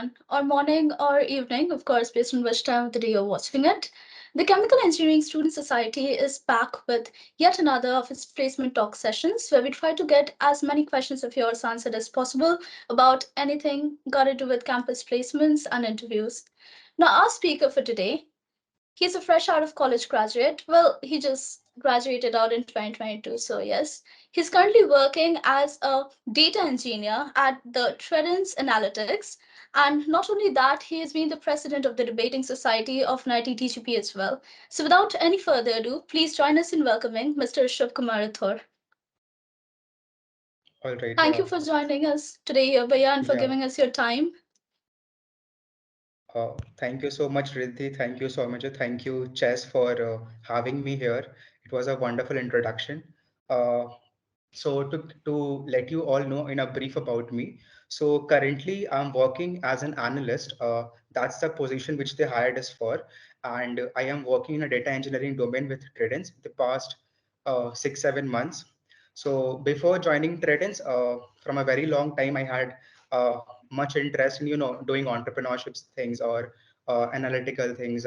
everyone, or morning or evening, of course, based on which time of the day you're watching it. The Chemical Engineering Student Society is back with yet another of its placement talk sessions where we try to get as many questions of yours answered as possible about anything got to do with campus placements and interviews. Now, our speaker for today, he's a fresh out of college graduate. Well, he just graduated out in 2022, so yes. He's currently working as a data engineer at the Tredence Analytics. And not only that, he has been the president of the Debating Society of NIT DGP as well. So without any further ado, please join us in welcoming Mr. Rishav Rathore. All right. Thank you for joining us today here, Bhaiya, and for Yeah. giving us your time. Thank you so much, Riddhi. Thank you so much. Thank you, Chess, for having me here. It was a wonderful introduction. Uh, so to let you all know in a brief about me. So currently I'm working as an analyst. That's the position which they hired us for, and I am working in a data engineering domain with Tredence the past 6 7 months. So before joining Tredence, from a very long time I had much interest in doing entrepreneurship things or analytical things.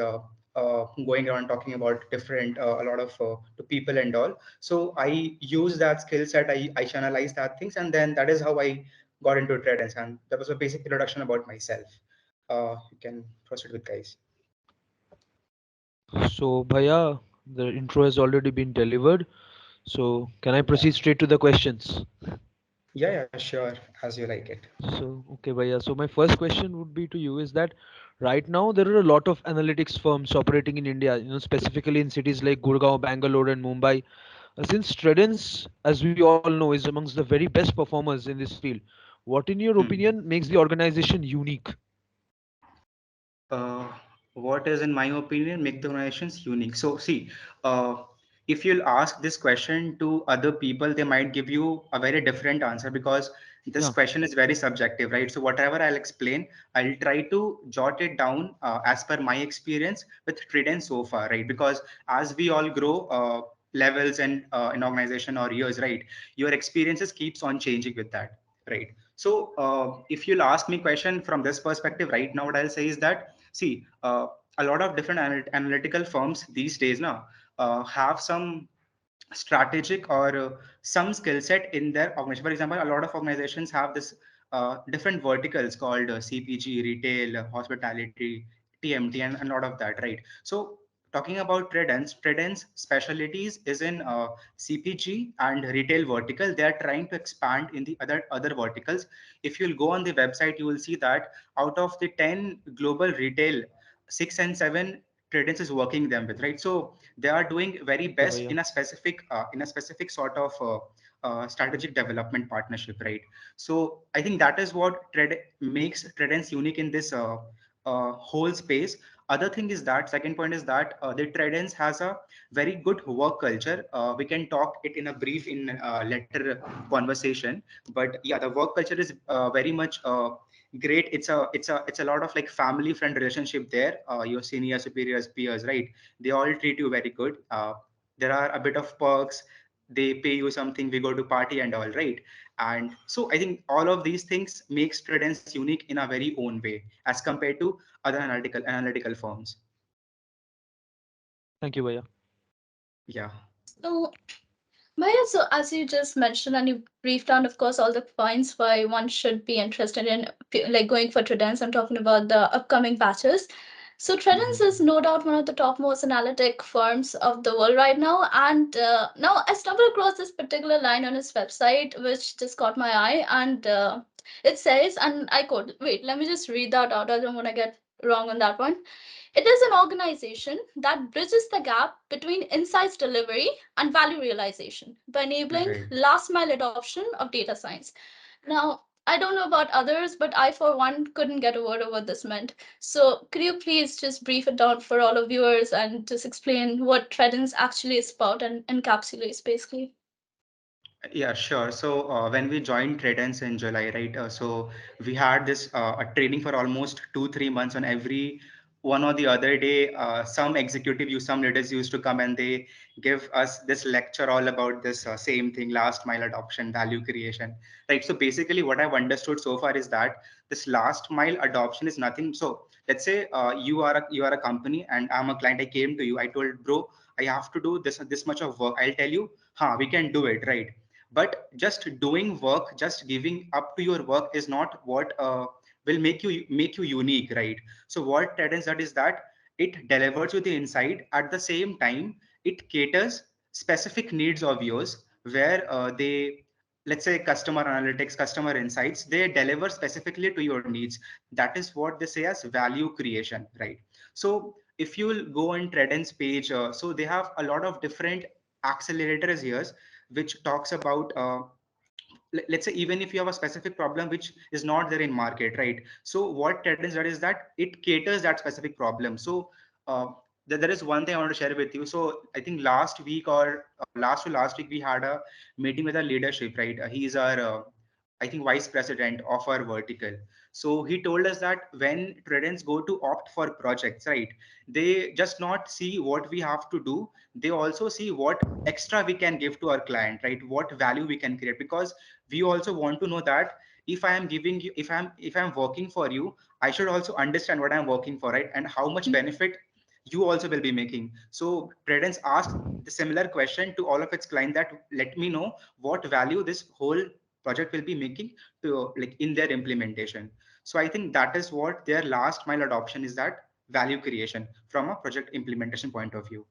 Going around talking about different a lot of to people and all. So I use that skill set, I channelize that things, and then that is how I got into Tredence. And that was a basic introduction about myself. You can proceed with, guys. So, Bhaiya, the intro has already been delivered. So, can I Yeah, proceed straight to the questions? yeah, sure, as you like it. So, okay, Bhaiya. So, my first question would be to you is that right now there are a lot of analytics firms operating in India, specifically in cities like Gurgaon, Bangalore, and Mumbai. Since Tredence, as we all know, is amongst the very best performers in this field, what, in your Hmm. opinion, makes the organization unique? uh, what is, in my opinion, make the organizations unique? So, see, uh, if you'll ask this question to other people, they might give you a very different answer because this Yeah, question is very subjective, right? So, whatever I'll explain, I'll try to jot it down as per my experience with Trident so far, right? Because as we all grow, levels and in organization or years, right, your experiences keeps on changing with that, right? So if you'll ask me question from this perspective right now, what I'll say is that, see, a lot of different analytical firms these days now have some strategic or some skill set in their organization. For example, a lot of organizations have this different verticals called CPG, retail, hospitality, TMT, and a lot of that, right? So talking about Tredence specialties is in CPG and retail vertical. They are trying to expand in the other verticals. If you'll go on the website, you will see that out of the 10 global retail, 6 and 7 Tredence is working them with, right? So they are doing very okay, best Bhaiya. in a specific sort of strategic development partnership, right? So I think that is what makes Tredence unique in this whole space. Other thing is that, second point is that the Tredence has a very good work culture. We can talk it in a brief in later conversation, but yeah, the work culture is very much great. It's a lot of like family friend relationship there. Your senior superiors, peers, right? They all treat you very good. There are a bit of perks. They pay you something, we go to party and all, right? And so I think all of these things makes Tredence unique in a very own way as compared to other analytical firms. Thank you, Bhaiya. Yeah. So Maya, so as you just mentioned and you briefed down, of course, all the points why one should be interested in like going for Tredence. I'm talking about the upcoming batches. So Tredence is Hmm. no doubt one of the topmost analytic firms of the world right now. And now I stumbled across this particular line on his website, which just caught my eye. And it says, and I quote, wait, let me just read that out. I don't want to get wrong on that one. It is an organization that bridges the gap between insights delivery and value realization by enabling Right. last mile adoption of data science. Now, I don't know about others, but I, for one, couldn't get a word of what this meant. So, could you please just brief it down for all of viewers and just explain what Tredence actually is about and encapsulates basically? Yeah, sure. So when we joined Tredence in July, right? So we had this a training for almost 2 3 months on every one or the other day, some leaders used to come and they give us this lecture all about this same thing, last mile adoption, value creation, right? So basically, what I've understood so far is that this last mile adoption is nothing. So let's say you are a company and I'm a client. I came to you. I told, bro, I have to do this much of work. I'll tell you, we can do it, right? But just doing work, just giving up to your work is not what will make you unique, right? So what Tredence does is that it delivers you the insight. At the same time, it caters specific needs of yours, where they, let's say, customer analytics, customer insights, they deliver specifically to your needs. That is what they say as value creation, right? So if you will go on Tredence page, so they have a lot of different accelerators here, which talks about let's say, even if you have a specific problem which is not there in market, right? So what Tredence does is that it caters that specific problem. So uh, there is one thing I want to share with you. So I think last week, or last week, we had a meeting with our leadership, right? He is our I think vice president of our vertical. So he told us that when Tredence go to opt for projects, right, they just not see what we have to do, they also see what extra we can give to our client, right? What value we can create, because we also want to know that if I am giving you, if I'm working for you, I should also understand what I'm working for, right? And how much benefit you also will be making. So Tredence asks the similar question to all of its clients, that let me know what value this whole project will be making to, like, in their implementation. So I think that is what their last mile adoption is, that value creation from a project implementation point of view.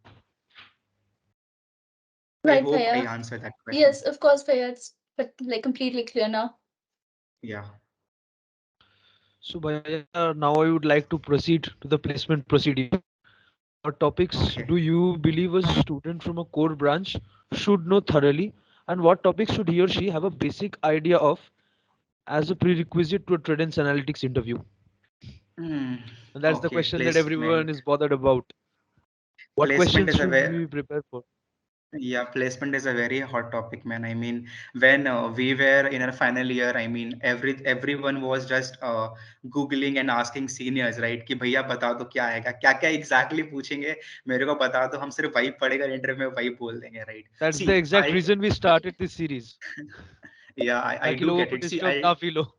I Right, hope I Bhaiya. answered that question. Yes, of course, Bhaiya. It's but like completely clear now. Yeah. So, Bhaiya, now I would like to proceed to the placement procedure. What topics Okay. do you believe a student from a core branch should know thoroughly, and what topics should he or she have a basic idea of as a prerequisite to a Tredence Analytics interview? Hmm. And that's the Okay. question that everyone Placement. is bothered about. What Placement questions is a should very, we prepare for? yeah, placement is a very hot topic, man. I mean, when we were in our final year, I mean, everyone was just googling and asking seniors, right? कि भैया बता दो क्या आएगा, क्या क्या exactly पूछेंगे, मेरे को बता दो, हम सिर्फ वही पढ़ेगा इंटरव्यू में, वही बोल देंगे, right? That's See, the exact I reason we started this series. yeah, I ताकि do लोगों get को it. See, डिस्टर्ब ना फील हो.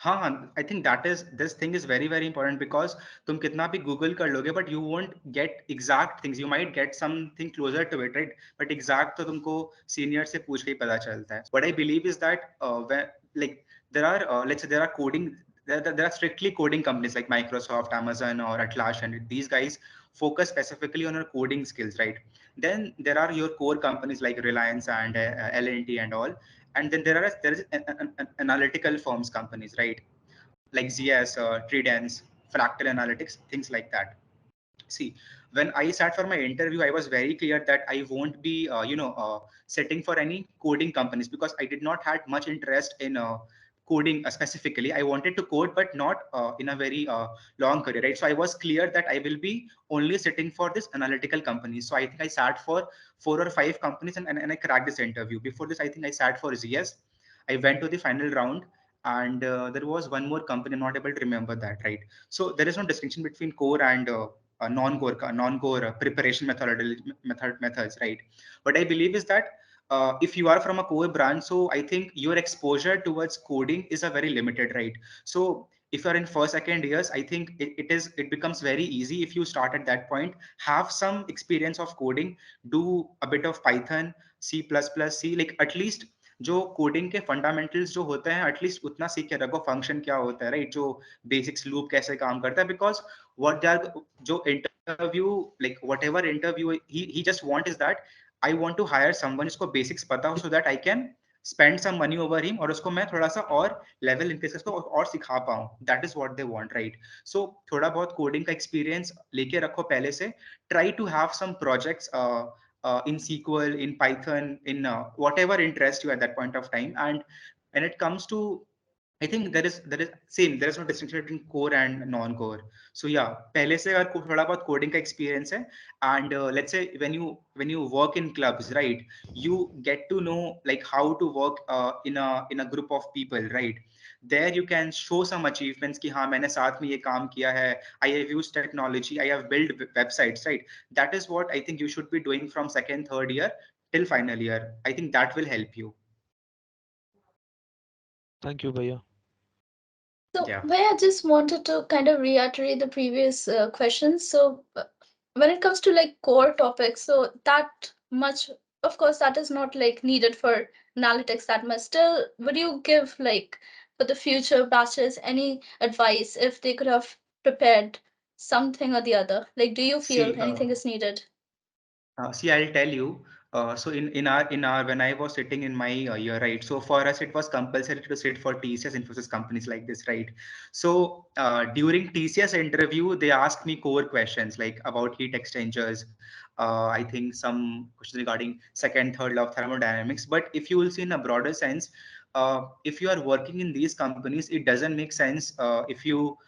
I think that is this thing is very very important, because तुम कितना भी Google कर लोगे, but you won't get exact things. You might get something closer to it, right? But exact तो तुमको senior से पूछ के ही पता चलता है. What I believe is that when, like, there are let's say there are coding, there are strictly coding companies like Microsoft, Amazon, or Atlassian, and these guys focus specifically on your coding skills, right? Then there are your core companies like Reliance and L&T and all, and then there is analytical firms companies, right? Like ZS, Tredence, Fractal Analytics, things like that. See, when I sat for my interview, I was very clear that I won't be, sitting for any coding companies, because I did not had much interest in coding specifically. I wanted to code, but not in a very long career, right? So I was clear that I will be only sitting for this analytical companies. So I think I sat for 4 or 5 companies, and I cracked this interview. Before this, I think I sat for ZS. I went to the final round, and there was one more company. I'm not able to remember that, right? So there is no distinction between core and non-core preparation methods, right? What I believe is that if you are from a core branch, so I think your exposure towards coding is a very limited, right? So if you're in first second years, I think it becomes very easy if you start at that point, have some experience of coding, do a bit of Python, C++, like at least जो coding के fundamentals जो होते हैं at least उतना सीख के रखो, function क्या होता है, राइट? जो बेसिक्स लूप कैसे काम करता है, बिकॉज what they are जो interview, like whatever interview he just want is that I want to hire someone जिसको basics पता हो, so that I can spend some money over him, और उसको मैं थोड़ा सा और लेवल इंक्रीज करके और सिखा पाऊँ. That is what they want, right? So थोड़ा बहुत कोडिंग का एक्सपीरियंस लेके रखो पहले से. Try to have some projects in SQL, in Python, in whatever interest you at that point of time. And when it comes to I think there is same. There is no distinction between core and non-core. So yeah, पहले से अगर थोड़ा बहुत coding का experience है, and let's say when you work in clubs, right? You get to know like how to work in a group of people, right? There you can show some achievements कि हाँ मैंने साथ में ये काम किया है. I have used technology. I have built websites, right? That is what I think you should be doing from second, third year till final year. I think that will help you. Thank you, Bhaiya. So, Yeah. Bhai, I just wanted to kind of reiterate the previous questions. So, when it comes to like core topics, so that much, of course, that is not like needed for analytics that much. Still, would you give like for the future batches any advice if they could have prepared something or the other? Like, do you feel See, anything is needed? See, I'll tell you. So in our when I was sitting in my year, right? So for us, it was compulsory to sit for TCS Infosys companies like this, right? So during TCS interview, they asked me core questions like about heat exchangers. I think some questions regarding second, third law of thermodynamics. But if you will see in a broader sense, if you are working in these companies, it doesn't make sense if you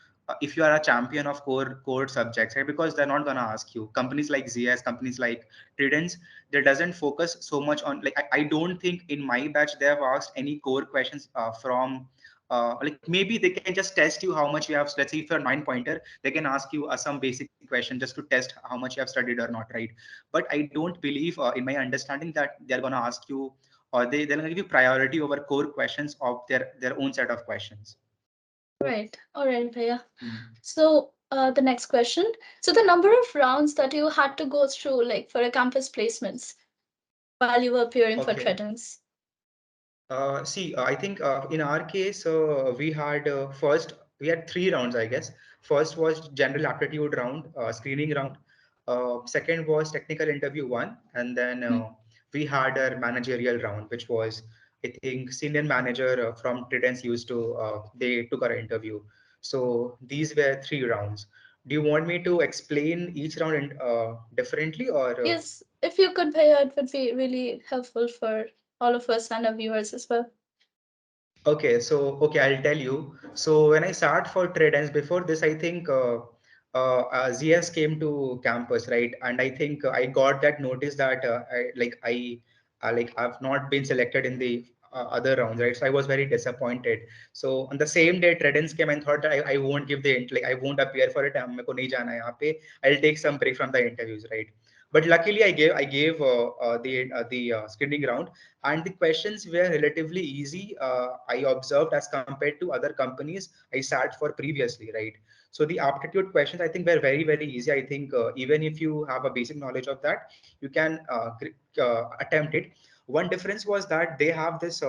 are a champion of core subjects, right? Because they're not gonna ask you. Companies like ZS, companies like Tredence, they doesn't focus so much on like I don't think in my batch they have asked any core questions from like maybe they can just test you how much you have. Let's say if you're 9 pointer, they can ask you some basic question just to test how much you have studied or not, right? But I don't believe in my understanding that they're gonna ask you, or they're gonna give you priority over core questions of their own set of questions. Right. All right, Bhaiya. Mm. So, the next question. So, the number of rounds that you had to go through, like for a campus placements while you were appearing for Okay. Tredence. See, I think in our case, we had 3 rounds, I guess. First was general aptitude round, screening round. Second was technical interview one, and then we had a managerial round, which was I think senior manager from Tridence used to they took our interview. So these were 3 rounds. Do you want me to explain each round differently, or Yes, if you could, Bhaiya, it would be really helpful for all of us and our viewers as well. Okay, I'll tell you. So when I sat for Tradance before this, I think ZS came to campus, right? And I think I got that notice that I've not been selected in the other rounds, right? So I was very disappointed. So on the same day, Tradance came and thought that I won't give the like I won't appear for it. मेरे को नहीं जाना है यहाँ पे. I'll take some break from the interviews, right? But luckily, I gave the screening round, and the questions were relatively easy. I observed as compared to other companies I sat for previously, right? So the aptitude questions I think were very easy. I think even if you have a basic knowledge of that, you can attempt it. One difference was that they have this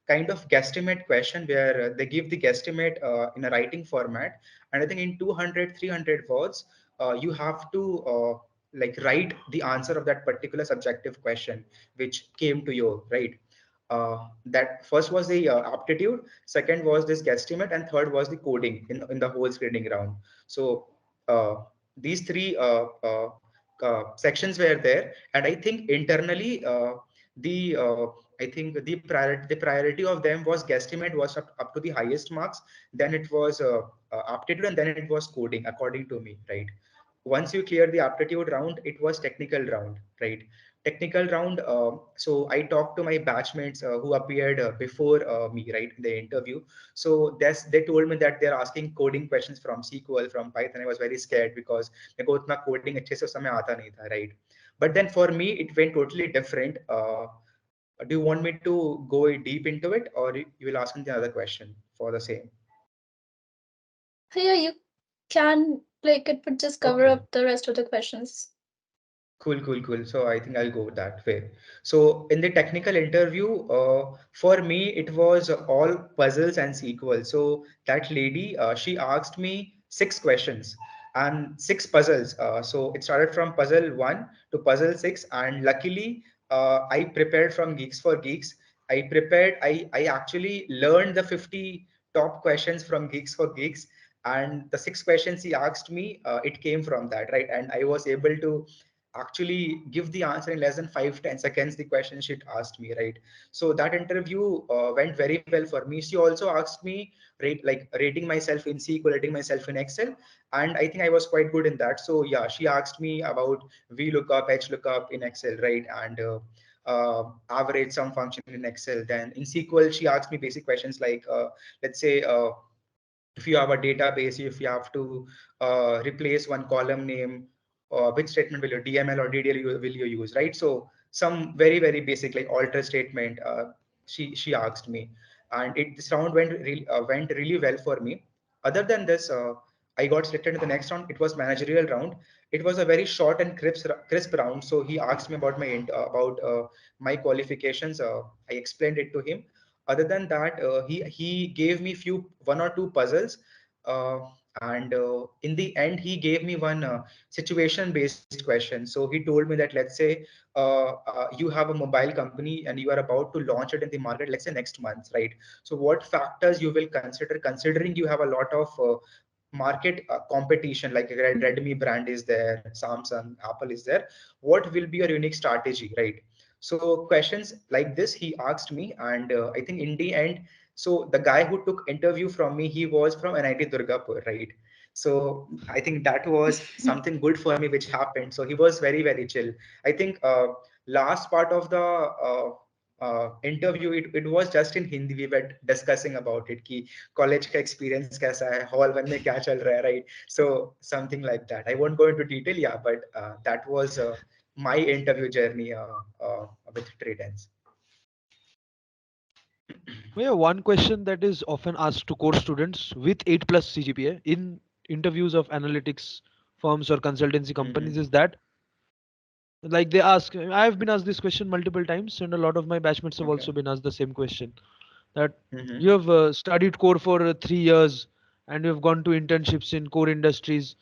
kind of guesstimate question where they give the guesstimate in a writing format, and I think in 200 300 words you have to like write the answer of that particular subjective question which came to you, right? That first was the aptitude, second was this guesstimate, and third was the coding in the whole screening round. So uh, these three sections were there, and I think internally the I think the priority of them was guesstimate was up to the highest marks, then it was aptitude, and then it was coding according to me, right? Once you clear the aptitude round, it was technical round, right? Technical round, so I talked to my batchmates who appeared before me, right, in the interview. So they told me that they're asking coding questions from SQL, from Python. I was very scared because मेरे को उतना coding अच्छे से उस समय आता नहीं था, right? But then for me it went totally different. Do you want me to go deep into it, or you will ask me the other question for the same? Bhaiya, you can, like, it would just cover Okay. up the rest of the questions. Cool. So I think I'll go that way. So in the technical interview, for me, it was all puzzles and sequels. So that lady, she asked me 6 questions and 6 puzzles. So it started from puzzle one to puzzle six. And luckily, I prepared from Geeks for Geeks. I actually learned the 50 top questions from Geeks for Geeks. And the 6 questions he asked me, it came from that, right? And I was able to actually give the answer in less than 5-10 seconds the question she asked me, right? So that interview went very well for me. She also asked me rating myself in SQL, rating myself in Excel, and I think I was quite good in that. So yeah, she asked me about VLOOKUP, HLOOKUP in Excel, right? And average some function in Excel. Then in SQL she asked me basic questions like let's say if you have a database, if you have to replace one column name, which statement will you, DML or DDL will you use, right? So some very basic like alter statement. She asked me, and this round went really well for me. Other than this, I got selected in the next round. It was managerial round. It was a very short and crisp round. So he asked me about my qualifications. I explained it to him. Other than that, he gave me few one or two puzzles, uh, and in the end he gave me one situation based question. So he told me that, let's say you have a mobile company and you are about to launch it in the market, let's say next month, right? So what factors you will consider, considering you have a lot of market competition, like Redmi brand is there, Samsung, Apple is there, what will be your unique strategy, right? So questions like this he asked me, and I think in the end, so the guy who took interview from me, he was from NIT Durgapur, right? So I think that was something good for me which happened. So he was very chill. I think last part of the interview, it was just in Hindi. We were discussing about it कि college का experience कैसा है, hall one में क्या चल रहा है, right? So something like that. I won't go into detail, yeah, but that was my interview journey with Tredence. Well, yeah, one question that is often asked to core students with 8 plus CGPA in interviews of analytics firms or consultancy companies Mm-hmm. is that, like, they ask, I've been asked this question multiple times, and a lot of my batchmates have Okay. also been asked the same question, that Mm-hmm. you have studied core for 3 years and you have gone to internships in core industries.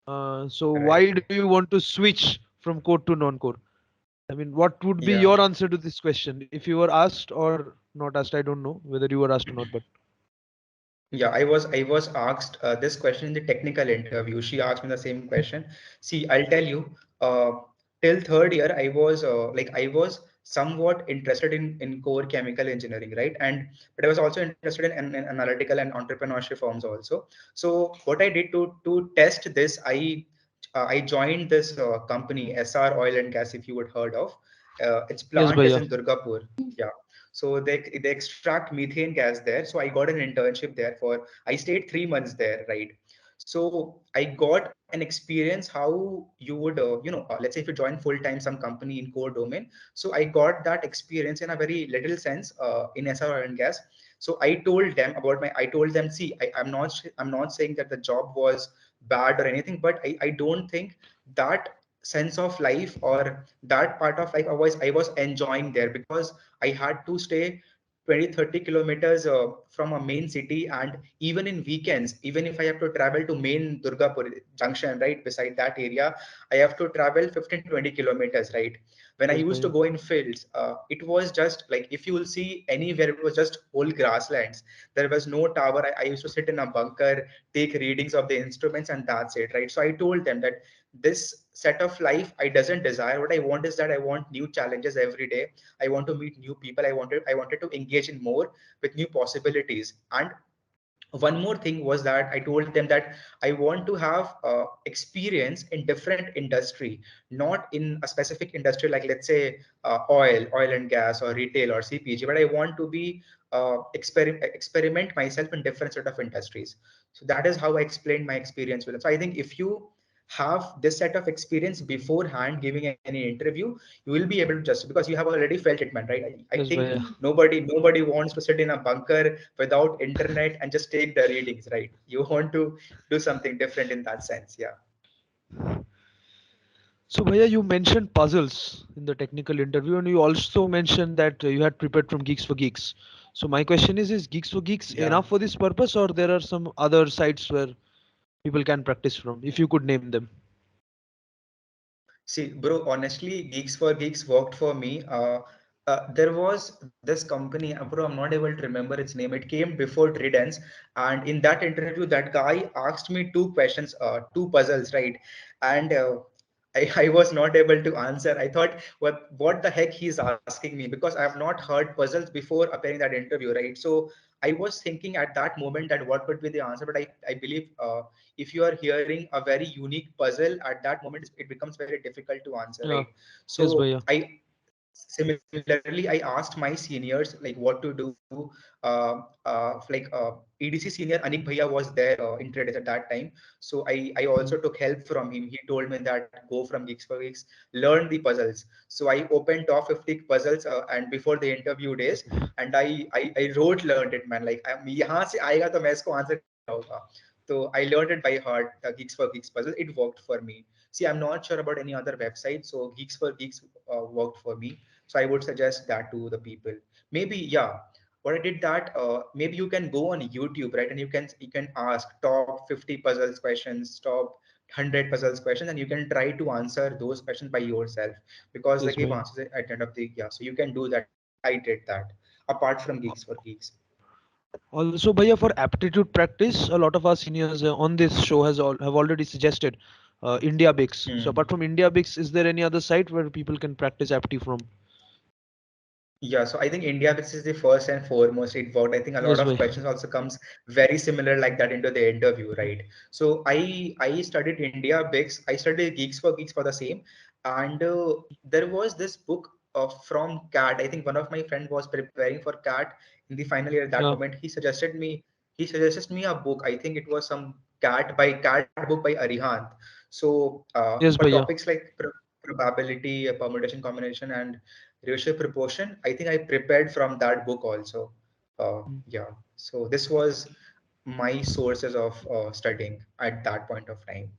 So Right. why do you want to switch from core to non-core? I mean, what would be Yeah. your answer to this question if you were asked or not asked? I don't know whether you were asked or not, but Yeah, I was asked this question in the technical interview. She asked me the same question. See, I'll tell you. Uh, till third year, I was somewhat interested in core chemical engineering, right? And but I was also interested in analytical and entrepreneurship firms also. So what I did to test this, I joined this company SR Oil and Gas, if you would heard of. Its yes, plant is Bhaiya. in Durgapur. Yeah. So they extract methane gas there. So I got an internship there for, I stayed 3 months there, right? So I got an experience how you would let's say if you join full time some company in core domain. So I got that experience in a very little sense in SR oil and gas. So I told them, see, I'm not saying that the job was bad or anything, but I don't think that sense of life or that part of life I was enjoying there, because I had to stay 20-30 kilometers from a main city, and even in weekends, even if I have to travel to main Durgapur junction, right beside that area, I have to travel 15-20 kilometers, right? When I Yes, used to Bhaiya. go in fields, it was just like, if you will see anywhere, it was just whole grasslands. There was no tower. I used to sit in a bunker, take readings of the instruments, and that's it, right? So I told them that this set of life I doesn't desire. What I want is that I want new challenges every day. I want to meet new people. I wanted to engage in more with new possibilities. And one more thing was that I told them that I want to have experience in different industry, not in a specific industry, like let's say oil and gas or retail or CPG, but I want to be experiment myself in different sort of industries. So that is how I explained my experience with it. So I think if you have this set of experience beforehand giving any interview, you will be able to just, because you have already felt it, man, right? I Yes, think Bhaiya. nobody wants to sit in a bunker without internet and just take the readings, right? You want to do something different in that sense. Yeah. So, Bhaiya, you mentioned puzzles in the technical interview, and you also mentioned that you had prepared from Geeks for Geeks. So, my question is Geeks for Geeks Yeah. enough for this purpose, or there are some other sites where people can practice from? If you could name them. See, bro, honestly, Geeks for Geeks worked for me. There was this company, bro, I'm not able to remember its name. It came before Tredence, and in that interview, that guy asked me two questions, two puzzles, right? And I was not able to answer. I thought, what the heck he's asking me, because I have not heard puzzles before appearing that interview, right? So I was thinking at that moment that what would be the answer, but I believe if you are hearing a very unique puzzle at that moment, it becomes very difficult to answer, Yeah. right? Yes, So Bhaiya. similarly, I asked my seniors like what to do. EDC senior Anik Bhaiya was there in Tredence at that time. So I also Mm. took help from him. He told me that go from Geeks for Geeks, learn the puzzles. So I opened top 50 puzzles and before the interview days, and I wrote learned it, man. Like यहाँ से आएगा तो मैं इसको answer कैसे होगा. So I learned it by heart. The Geeks for Geeks puzzle, it worked for me. See, I'm not sure about any other website, so Geeks for Geeks worked for me. So I would suggest that to the people. Maybe, yeah, what I did that maybe you can go on YouTube, right? And you can ask top 50 puzzles questions, top 100 puzzles questions, and you can try to answer those questions by yourself, because they Yes, give Bhaiya. answers at the end of the, yeah. So you can do that. I did that apart from Geeks for Geeks. Also, Bhaiya, for aptitude practice, a lot of our seniors on this show have already suggested India Bix. So Hmm. apart from India Bix, is there any other site where people can practice apti from? Yeah, so I think India this is the first and foremost it worked. I think a lot Yes, of Bhaiya. questions also comes very similar like that into the interview, right? So I studied India Bigs. I studied Geeks for Geeks for the same, and there was this book from CAT. I think one of my friend was preparing for CAT in the final year. At that Yeah. moment, he suggested me a book. I think it was some CAT book by Arihant. So Yes, for Bhaiya. topics like probability, permutation, combination, and ratio proportion, I think I prepared from that book also. Mm. Yeah, so this was my sources of studying at that point of time.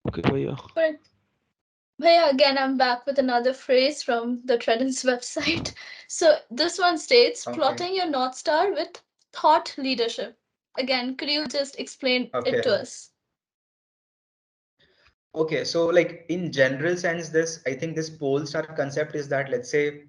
Okay, Bhaiya. But Bhaiya, again, I'm back with another phrase from the Tredence website. So this one states Okay. plotting your North Star with thought leadership. Again, could you just explain it to Okay. us? Okay, so like in general sense, this I think this pole star concept is that, let's say,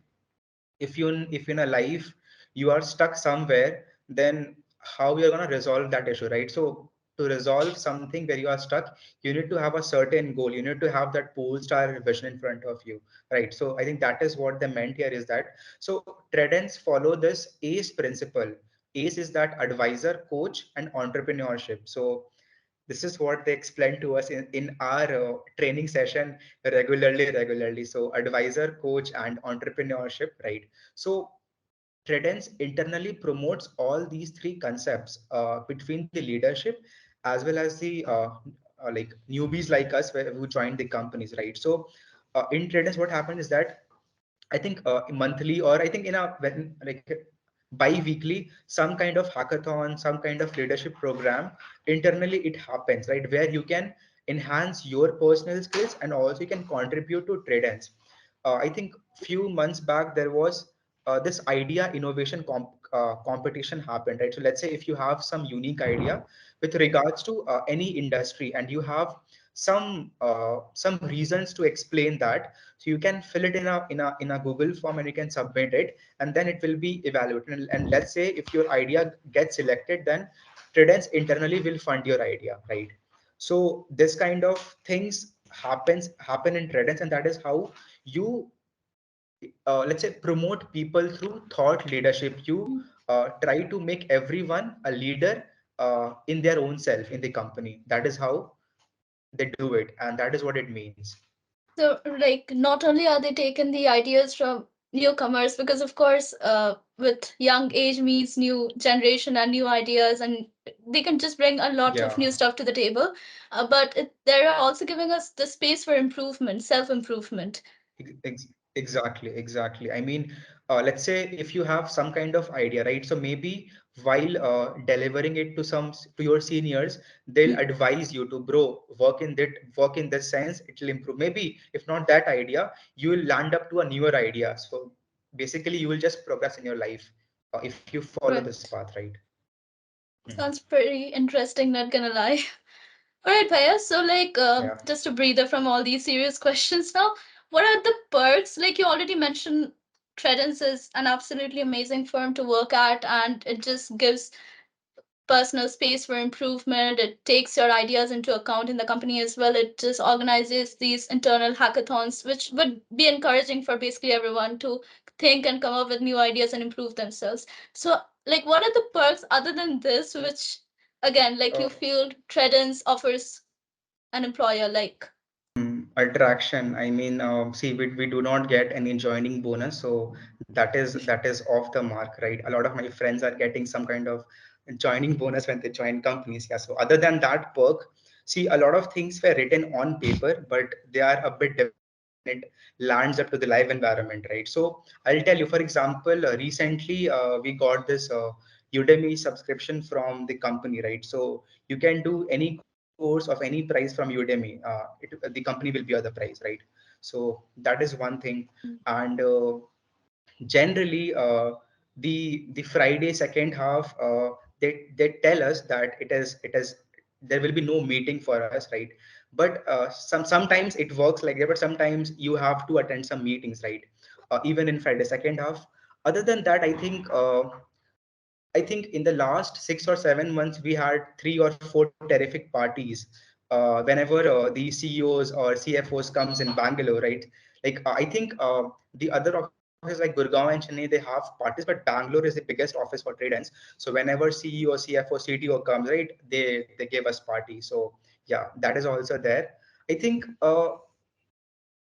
if in a life you are stuck somewhere, then how you're going to resolve that issue, right? So to resolve something where you are stuck, you need to have a certain goal. You need to have that pole star vision in front of you, right? So I think that is what they meant here, is that so Tredence follow this ACE principle. ACE is that advisor, coach, and entrepreneurship. So this is what they explain to us in our training session regularly. So advisor, coach, and entrepreneurship, right? So Tredence internally promotes all these three concepts between the leadership as well as the like newbies like us who joined the companies, right? So in Tredence, what happened is that I think monthly, or I think in a when like bi-weekly, some kind of hackathon, some kind of leadership program internally it happens, right, where you can enhance your personal skills and also you can contribute to Tredence. I think few months back there was this idea innovation competition happened, right? So let's say if you have some unique idea with regards to any industry, and you have some reasons to explain that, so you can fill it in a Google form and you can submit it, and then it will be evaluated. And let's say if your idea gets selected, then Tredence internally will fund your idea, right? So this kind of things happen in Tredence, and that is how you let's say promote people through thought leadership. You try to make everyone a leader in their own self in the company. That is how they do it, and that is what it means. So, like, not only are they taking the ideas from newcomers, because of course, with young age means new generation and new ideas, and they can just bring a lot of Yeah. new stuff to the table. They're also giving us the space for improvement, self improvement. Exactly. I mean, let's say if you have some kind of idea, right? So maybe while delivering it to to your seniors, they'll advise you to, bro, work in this sense. It will improve. Maybe if not that idea, you will land up to a newer idea. So basically, you will just progress in your life if you follow this path, Right. right? Hmm. Sounds pretty interesting, not gonna lie. All right, Bhaiya. So, like, Yeah. just a breather from all these serious questions now. What are the perks? Like you already mentioned, Tredence is an absolutely amazing firm to work at, and it just gives personal space for improvement. It takes your ideas into account in the company as well. It just organizes these internal hackathons, which would be encouraging for basically everyone to think and come up with new ideas and improve themselves. So, like, what are the perks other than this, which again, like you feel Tredence offers an employer like? Attraction. I mean, see, we do not get any joining bonus, so that is off the mark, right? A lot of my friends are getting some kind of joining bonus when they join companies. Yeah. So other than that perk, see, a lot of things were written on paper, but they are a bit different when it lands up to the live environment, right? So I'll tell you, for example, recently we got this Udemy subscription from the company, right? So you can do any course of any price from Udemy. The company will be the price, right? So that is one thing. And generally, the Friday second half, they tell us that it is there will be no meeting for us, right? But sometimes it works like that, but sometimes you have to attend some meetings, right? Even in Friday second half. Other than that, I think in the last 6 or 7 months, we had 3 or 4 terrific parties. Whenever the CEOs or CFOs comes in Bangalore, right? Like I think the other offices like Gurgaon and Chennai, they have parties, but Bangalore is the biggest office for Tradents. So whenever CEO, CFO, CTO comes, right, they give us party. So yeah, that is also there. I think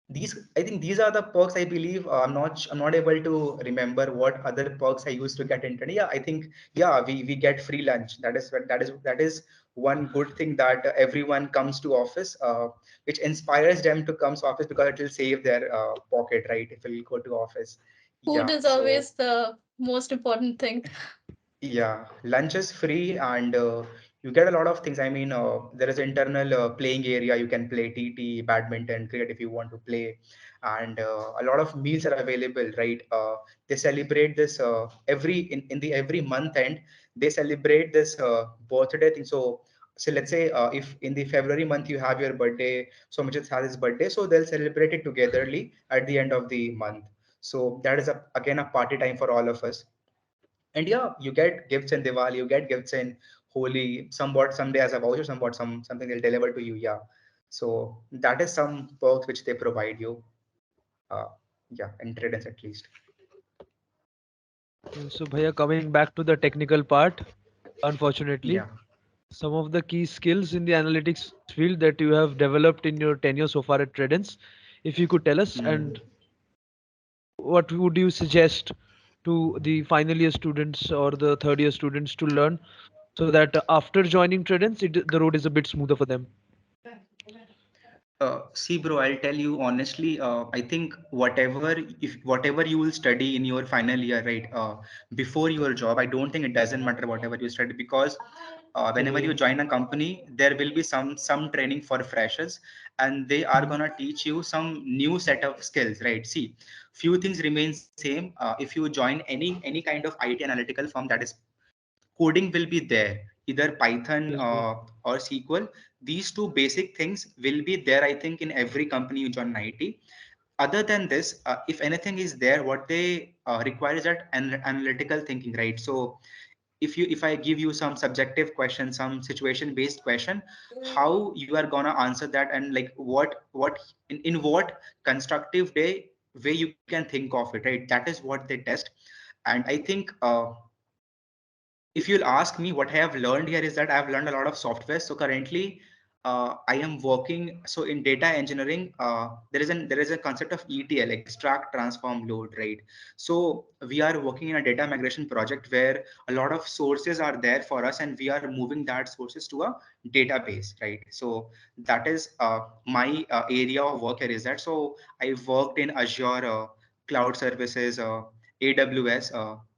these are the perks. I believe I'm not able to remember what other perks I used to get into. Yeah, I think, yeah, we get free lunch. That is one good thing, that everyone comes to office, which inspires them to come to office because it will save their pocket, right, if we'll go to office. Food Yeah. is So always the most important thing. yeah, lunch is free, and you get a lot of things. I mean, there is internal playing area. You can play TT, badminton, cricket if you want to play, and a lot of meals are available. Right? They celebrate this in the every month end. They celebrate this birthday thing. So let's say if in the February month you have your birthday, so Mujit has his birthday, so they'll celebrate it togetherly at the end of the month. So that is again a party time for all of us. And yeah, you get gifts in Diwali, you get gifts in Holi, somewhat someday as a voucher, somewhat something they'll deliver to you. Yeah. So that is some perks which they provide you. Uh, yeah, in Tradens at least. So, Bhaiya, coming back to the technical part, Yeah. unfortunately, some of the key skills in the analytics field that you have developed in your tenure so far at Tredence, if you could tell us, and Hmm. what would you suggest to the final year students or the third year students to learn so that after joining Tredence, the road is a bit smoother for them? See, bro, I'll tell you honestly. I think whatever you will study in your final year, right, before your job, I don't think it doesn't matter whatever you study, because whenever you join a company, there will be some training for freshers, and they are gonna teach you some new set of skills, right? See, few things remain same. If you join any kind of IT analytical firm, that is, coding will be there, either Python Yes, bro. or SQL. These two basic things will be there, I think, in every company you join IT. Other than this, if anything is there, what they require is that analytical thinking, right? So if I give you some subjective question, some situation based question, how you are gonna answer that, and like what in what constructive way you can think of it, right? That is what they test. And I think if you'll ask me, what I have learned here is that I've learned a lot of software. So currently, I am working. So in data engineering, there is a concept of ETL, extract, transform, load, right? So we are working in a data migration project where a lot of sources are there for us, and we are moving that sources to a database, right? So that is my area of work here is that. So I worked in Azure, cloud services, AWS,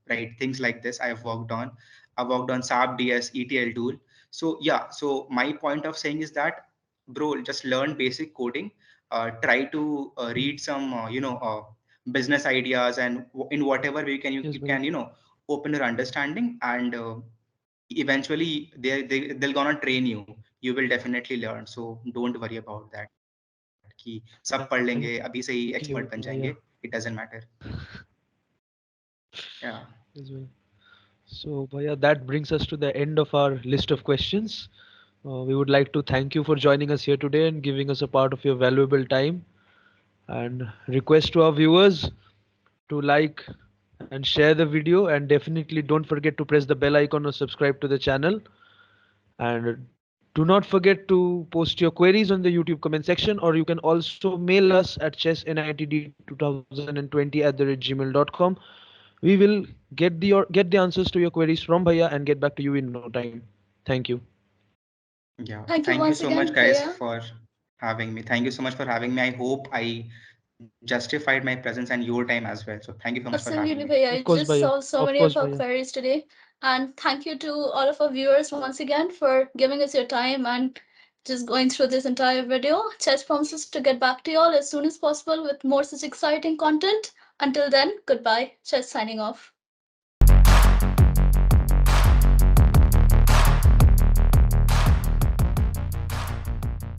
right? Things like this I've worked on. I worked on SAP DS ETL tool. So yeah, so my point of saying is that, bro, just learn basic coding. Try to read some, business ideas, and in whatever way you Yes, can, bhaiya. open your understanding, and eventually they'll gonna train you. You will definitely learn. So don't worry about that. कि सब पढ़ लेंगे, अभी से ही Thank expert you, बन bhaiya. जाएंगे. It doesn't matter. Yeah. Yes, bhaiya. So, Bhaiya, that brings us to the end of our list of questions. We would like to thank you for joining us here today and giving us a part of your valuable time. And request to our viewers to like and share the video, and definitely don't forget to press the bell icon or subscribe to the channel. And do not forget to post your queries on the YouTube comment section, or you can also mail us at chessnitd2020@gmail.com. We will get the answers to your queries from Bhaiya and get back to you in no time. Thank you. Yeah, Thank you thank you once so much, again, guys, Bhaiya. for having me. Thank you so much for having me. I hope I justified my presence and your time as well. So thank you so much for having me. Absolutely, Bhaiya. Of You course, just Bhaiya. solved so Of many course, of our Bhaiya. queries today. And thank you to all of our viewers once again for giving us your time and just going through this entire video. Chess promises to get back to you all as soon as possible with more such exciting content. Until then, goodbye. Chess signing off.